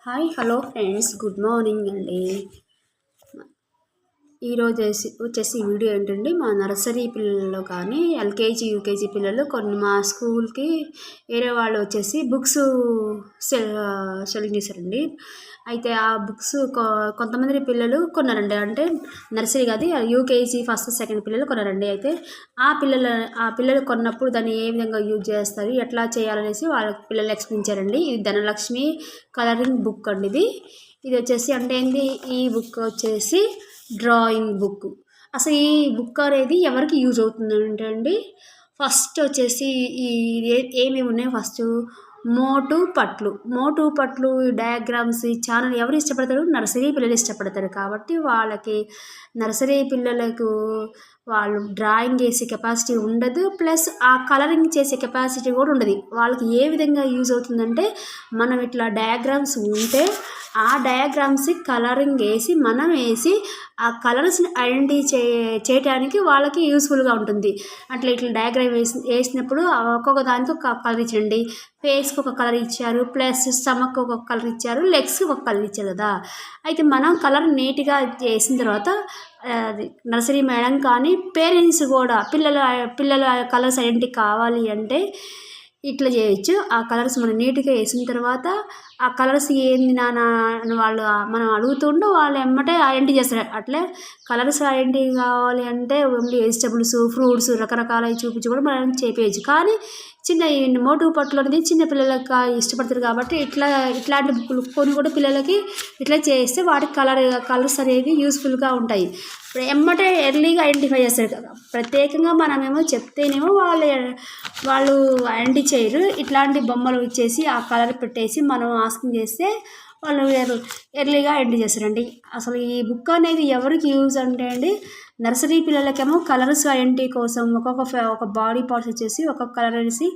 Hi hello friends, good morning అండి. ఈరోజు వచ్చేసి వీడియో ఏంటండి, మా నర్సరీ పిల్లలు కానీ ఎల్కేజీ యూకేజీ పిల్లలు కొన్ని మా స్కూల్కి వేరే వాళ్ళు వచ్చేసి బుక్స్ సెల్ చేశారండి. అయితే ఆ బుక్స్ కొంతమంది పిల్లలు కొన్నారండి. అంటే నర్సరీ కాదు, యూకేజీ ఫస్ట్ సెకండ్ పిల్లలు కొన్నారండి. అయితే ఆ పిల్లలు కొన్నప్పుడు దాన్ని ఏ విధంగా యూజ్ చేస్తారు, ఎట్లా చేయాలనేసి వాళ్ళ పిల్లలు ఎక్స్ప్లెయిన్. ఇది ధనలక్ష్మి కలరింగ్ బుక్ అండి. ఇది వచ్చేసి అంటే ఏంది, ఈ బుక్ వచ్చేసి డ్రాయింగ్ బుక్. అసలు ఈ బుక్ అనేది ఎవరికి యూజ్ అవుతుందంటే అండి, ఫస్ట్ వచ్చేసి ఈ ఏమేమి ఉన్నాయి, ఫస్ట్ మోటు పట్లు డయాగ్రామ్స్ ఈ ఛానల్ ఎవరు ఇష్టపడతారు, నర్సరీ పిల్లలు ఇష్టపడతారు. కాబట్టి వాళ్ళకి నర్సరీ పిల్లలకు వాళ్ళు డ్రాయింగ్ చేసే కెపాసిటీ ఉండదు, ప్లస్ ఆ కలరింగ్ చేసే కెపాసిటీ కూడా ఉండదు. వాళ్ళకి ఏ విధంగా యూజ్ అవుతుందంటే, మనం ఇట్లా డయాగ్రామ్స్ ఉంటే ఆ డయాగ్రామ్స్ కలరింగ్ వేసి ఆ కలర్స్ని ఐడెంటిఫై చేయడానికి వాళ్ళకి యూస్ఫుల్గా ఉంటుంది. ఇట్లా డయాగ్రామ్ వేసినప్పుడు ఒక్కొక్క దానికి ఒక కలర్ ఇచ్చండి. ఫేస్కి ఒక కలర్ ఇచ్చారు, ప్లస్ స్టమక్ ఒక కలర్ ఇచ్చారు, లెగ్స్కి ఒక కలర్ ఇచ్చారు కదా. అయితే మనం కలర్ నీట్గా చేసిన తర్వాత నర్సరీ మేడం కానీ పేరెంట్స్ కూడా పిల్లల కలర్స్ ఐడెంటిటీ కావాలి అంటే ఇట్లా చేయొచ్చు. ఆ కలర్స్ మనం నీట్గా వేసిన తర్వాత ఆ కలర్స్ ఏంది నాన్న అని మనం అడుగుతుంటే వాళ్ళు ఎమ్మటే ఐడెంటిఫై చేస్తారు. అట్లే కలర్స్ ఐడెంటిఫై కావాలి అంటే ఓన్లీ వెజిటబుల్స్, ఫ్రూట్స్ రకరకాలవి చూపించి కూడా మనం చేపించచ్చు. కానీ మోటు పట్లు అనేది చిన్న పిల్లలకి ఇష్టపడతారు. కాబట్టి ఇట్లాంటి బుక్కులు కొన్ని కూడా పిల్లలకి ఇట్లా చేస్తే వాటికి కలర్స్ అనేది యూస్ఫుల్గా ఉంటాయి. ఎమ్మటే ఎర్లీగా ఐడెంటిఫై చేస్తారు కదా. ప్రత్యేకంగా మనమేమో చెప్తేనేమో వాళ్ళు ఐడెంటిఫై చేయరు. ఇట్లాంటి బొమ్మలు ఇచ్చేసి ఆ కలర్ పెట్టేసి మనం ఆస్కింగ్ చేస్తే వాళ్ళు ఎర్లీగా ఐడెంటిఫై చేస్తారండి. అసలు ఈ బుక్ అనేది ఎవరికి యూజ్ అంటే అండి, నర్సరీ పిల్లలకేమో కలర్స్ ఐడెంటిటీ కోసం ఒక బాడీ పార్ట్స్ వచ్చేసి ఒక్కొక్క కలర్ అనేసి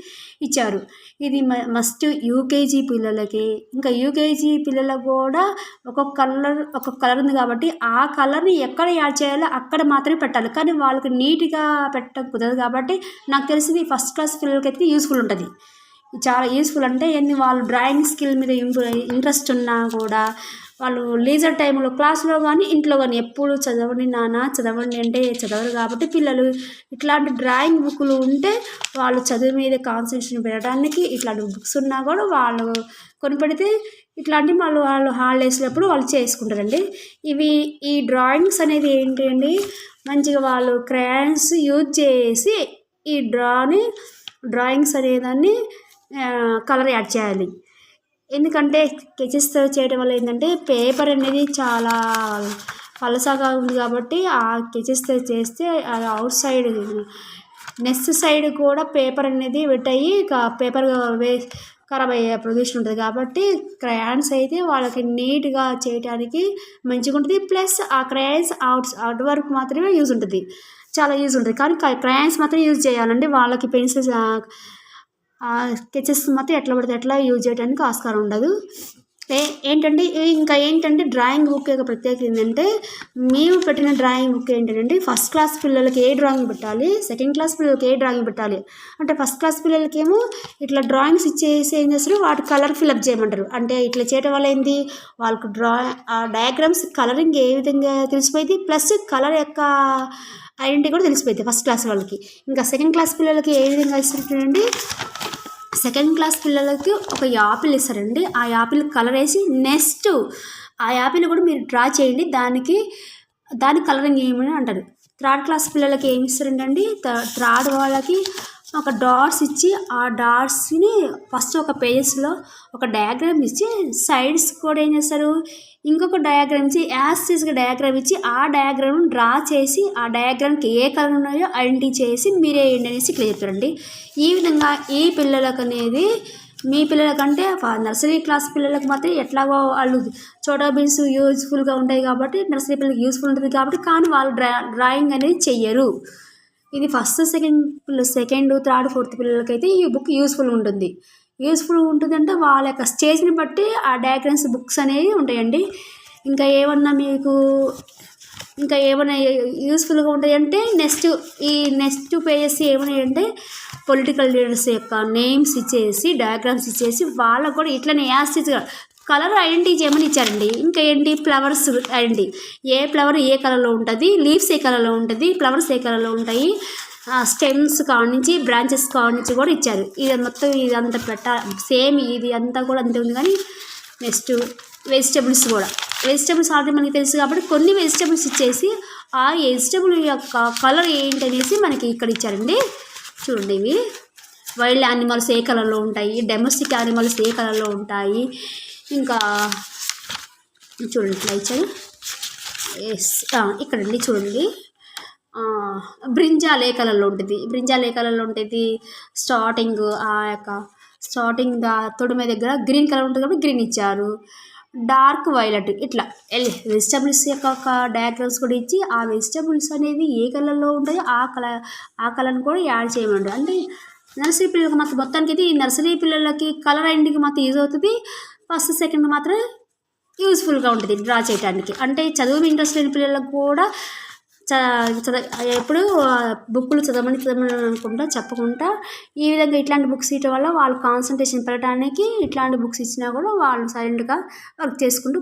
ఇచ్చారు. ఇది మస్ట్ యూకేజీ పిల్లలకి, ఇంకా యూకేజీ పిల్లలకు కూడా ఒక్కొక్క కలర్ ఉంది. కాబట్టి ఆ కలర్ని ఎక్కడ యాడ్ చేయాలో అక్కడ మాత్రమే పెట్టాలి. కానీ వాళ్ళకి నీట్గా పెట్టడం కుదరదు. కాబట్టి నాకు తెలిసింది ఫస్ట్ క్లాస్ పిల్లలకైతే యూస్ఫుల్ ఉంటుంది. చాలా యూస్ఫుల్. అంటే వాళ్ళు డ్రాయింగ్ స్కిల్ మీద ఇంట్రెస్ట్ ఉన్నా కూడా వాళ్ళు లీజర్ టైంలో క్లాస్లో కానీ ఇంట్లో కానీ ఎప్పుడు చదవండి నాన్న చదవండి అంటే చదవరు. కాబట్టి పిల్లలు ఇట్లాంటి డ్రాయింగ్ బుక్లు ఉంటే వాళ్ళు చదువు మీద కాన్సన్ట్రేషన్ పెట్టడానికి ఇట్లాంటి బుక్స్ ఉన్నా కూడా వాళ్ళు కొనిపెడితే ఇట్లాంటివి వాళ్ళు హాలిడేస్లప్పుడు వాళ్ళు చేసుకుంటారండి. ఈ డ్రాయింగ్స్ అనేది ఏంటి అండి, మంచిగా వాళ్ళు క్రేయాన్స్ యూజ్ చేసి ఈ డ్రాయింగ్స్ అనేదాన్ని కలర్ యాడ్ చేయాలి. ఎందుకంటే స్కెచెస్తో చేయడం వల్ల ఏంటంటే పేపర్ అనేది చాలా పలసగా ఉంది. కాబట్టి ఆ స్కెచెస్తో చేస్తే అవుట్ సైడ్ నెక్స్ట్ సైడ్ కూడా పేపర్ అనేది వెట్టయి పేపర్ ఖరాబ్ అయ్యే ప్రొడ్యూషన్ ఉంటుంది. కాబట్టి క్రయాన్స్ అయితే వాళ్ళకి నీట్గా చేయడానికి మంచిగా ఉంటుంది. ప్లస్ ఆ క్రయాన్స్ అవుట్ వర్క్ మాత్రమే యూజ్ ఉంటుంది, చాలా యూజ్ ఉంటుంది. కానీ క్రయాన్స్ మాత్రం యూజ్ చేయాలండి. వాళ్ళకి పెన్సిల్స్ స్కెచెస్ మాత్రం ఎట్లా పడితే ఎట్లా యూజ్ చేయడానికి ఆస్కారం ఉండదు. ఏంటంటే డ్రాయింగ్ బుక్ యొక్క ప్రత్యేకత ఏంటంటే, మేము పెట్టిన డ్రాయింగ్ బుక్ ఏంటంటే ఫస్ట్ క్లాస్ పిల్లలకి ఏ డ్రాయింగ్ పెట్టాలి, సెకండ్ క్లాస్ పిల్లలకి ఏ డ్రాయింగ్ పెట్టాలి అంటే, ఫస్ట్ క్లాస్ పిల్లలకి ఏమో ఇట్లా డ్రాయింగ్స్ ఇచ్చేసి ఏం చేస్తారు, వాటి కలర్ ఫిల్అప్ చేయమంటారు. అంటే ఇట్లా చేయడం వల్ల ఏంది, వాళ్ళకు ఆ డయాగ్రామ్స్ కలరింగ్ ఏ విధంగా తెలిసిపోయింది, ప్లస్ కలర్ యొక్క ఐడెంటిటీ కూడా తెలిసిపోయింది ఫస్ట్ క్లాస్ వాళ్ళకి. ఇంకా సెకండ్ క్లాస్ పిల్లలకి ఏ విధంగా ఇస్తుంటారండి, సెకండ్ క్లాస్ పిల్లలకి ఒక యాపిల్ ఇస్తారండి. ఆ యాపిల్ కలర్ వేసి నెక్స్ట్ ఆ యాపిల్ కూడా మీరు డ్రా చేయండి, దాని కలరింగ్ ఏమని అంటారు. థర్డ్ క్లాస్ పిల్లలకి ఏమి ఇస్తారండి, థర్డ్ వాళ్ళకి ఒక డాట్స్ ఇచ్చి ఆ డాట్స్ని ఫస్ట్ ఒక పేజెస్లో ఒక డయాగ్రామ్ ఇచ్చి సైడ్స్ కూడా ఏం చేస్తారు, ఇంకొక డయాగ్రామ్ ఇచ్చి యాస్టీస్గా డయాగ్రామ్ ఇచ్చి ఆ డయాగ్రామ్ డ్రా చేసి ఆ డయాగ్రామ్కి ఏ కలర్ ఉన్నాయో ఐడెంటిఫై చేసి మీరే ఏంటి అనేసి ఇట్లా చెప్తారండి. ఈ విధంగా ఈ పిల్లలకు అనేది మీ పిల్లలకంటే నర్సరీ క్లాస్ పిల్లలకు మాత్రం ఎట్లాగో వాళ్ళు చోటా బిన్స్ యూజ్ఫుల్గా ఉంటాయి. కాబట్టి నర్సరీ పిల్లలకి యూజ్ఫుల్ ఉంటుంది కాబట్టి, కానీ వాళ్ళు డ్రాయింగ్ అనేది చెయ్యరు. ఇది ఫస్ట్ సెకండ్ థర్డ్ ఫోర్త్ పిల్లలకైతే ఈ బుక్ యూస్ఫుల్ ఉంటుంది అంటే వాళ్ళ యొక్క స్టేజ్ని బట్టి ఆ డయాగ్రామ్స్ బుక్స్ అనేవి ఉంటాయండి. ఇంకా ఏమైనా యూస్ఫుల్గా ఉంటాయంటే నెక్స్ట్ పేజెస్ ఏమన్నాయంటే పొలిటికల్ లీడర్స్ యొక్క నేమ్స్ ఇచ్చేసి డయాగ్రామ్స్ ఇచ్చేసి వాళ్ళకు కూడా ఇట్లనే యాస్టీస్గా కలర్ ఐడెంటిటీ చేయమని ఇచ్చారండి. ఇంకా ఏంటి ఫ్లవర్స్ ఐడెంటిటీ, ఏ ఫ్లవర్ ఏ కలర్లో ఉంటుంది, లీవ్స్ ఏ కలర్లో ఉంటుంది, ఫ్లవర్స్ ఏ కలర్లో ఉంటాయి, స్టెమ్స్ కానించి బ్రాంచెస్ కానించి కూడా ఇచ్చారు. ఇది మొత్తం ఇదంతా సేమ్ ఇది అంతా కూడా అంతే ఉంది. కానీ నెక్స్ట్ వెజిటబుల్స్ కూడా, వెజిటబుల్స్ ఆల్రెడీ మనకి తెలుసు కాబట్టి కొన్ని వెజిటబుల్స్ ఇచ్చేసి ఆ వెజిటబుల్ యొక్క కలర్ ఏంటి అనేసి మనకి ఇక్కడ ఇచ్చారండి. చూడండి, ఇవి వైల్డ్ యానిమల్స్ ఏ కలర్లో ఉంటాయి, డొమెస్టిక్ యానిమల్స్ ఏ కలర్లో ఉంటాయి, ఇంకా చూడండి ఇట్లా ఇచ్చారు. ఇక్కడండి చూడండి, బ్రింజాల్ ఏ కలర్లో ఉంటుంది, బ్రింజాల్ ఏ కలర్లో ఉంటుంది, స్టార్టింగ్ ఆ యొక్క స్టార్టింగ్ తొడిమే దగ్గర గ్రీన్ కలర్ ఉంటుంది కాబట్టి గ్రీన్ ఇచ్చారు, డార్క్ వైలెట్ ఇట్లా వెజిటబుల్స్ యొక్క డయాగ్రామ్స్ కూడా ఇచ్చి ఆ వెజిటబుల్స్ అనేవి ఏ కలర్లో ఉంటాయో ఆ కలర్ని కూడా యాడ్ చేయమంటారు. అంటే నర్సరీ పిల్లలకి మాత్రం మొత్తానికి అయితే ఈ నర్సరీ పిల్లలకి కలర్ ఐడెంటిటీకి మాత్రం యూజ్ అవుతుంది. ఫస్ట్ సెకండ్ మాత్రం యూజ్ఫుల్గా ఉంటుంది డ్రా చేయడానికి. అంటే చదువు ఇంట్రెస్ట్ లేని పిల్లలకు కూడా ఎప్పుడు బుక్కులు చదవమని అనుకుంటా చెప్పకుండా ఈ విధంగా ఇట్లాంటి బుక్స్ ఇవ్వడం వల్ల వాళ్ళు కాన్సన్ట్రేషన్ పెరగడానికి ఇట్లాంటి బుక్స్ ఇచ్చినా కూడా వాళ్ళు సైలెంట్గా వర్క్ చేసుకుంటూ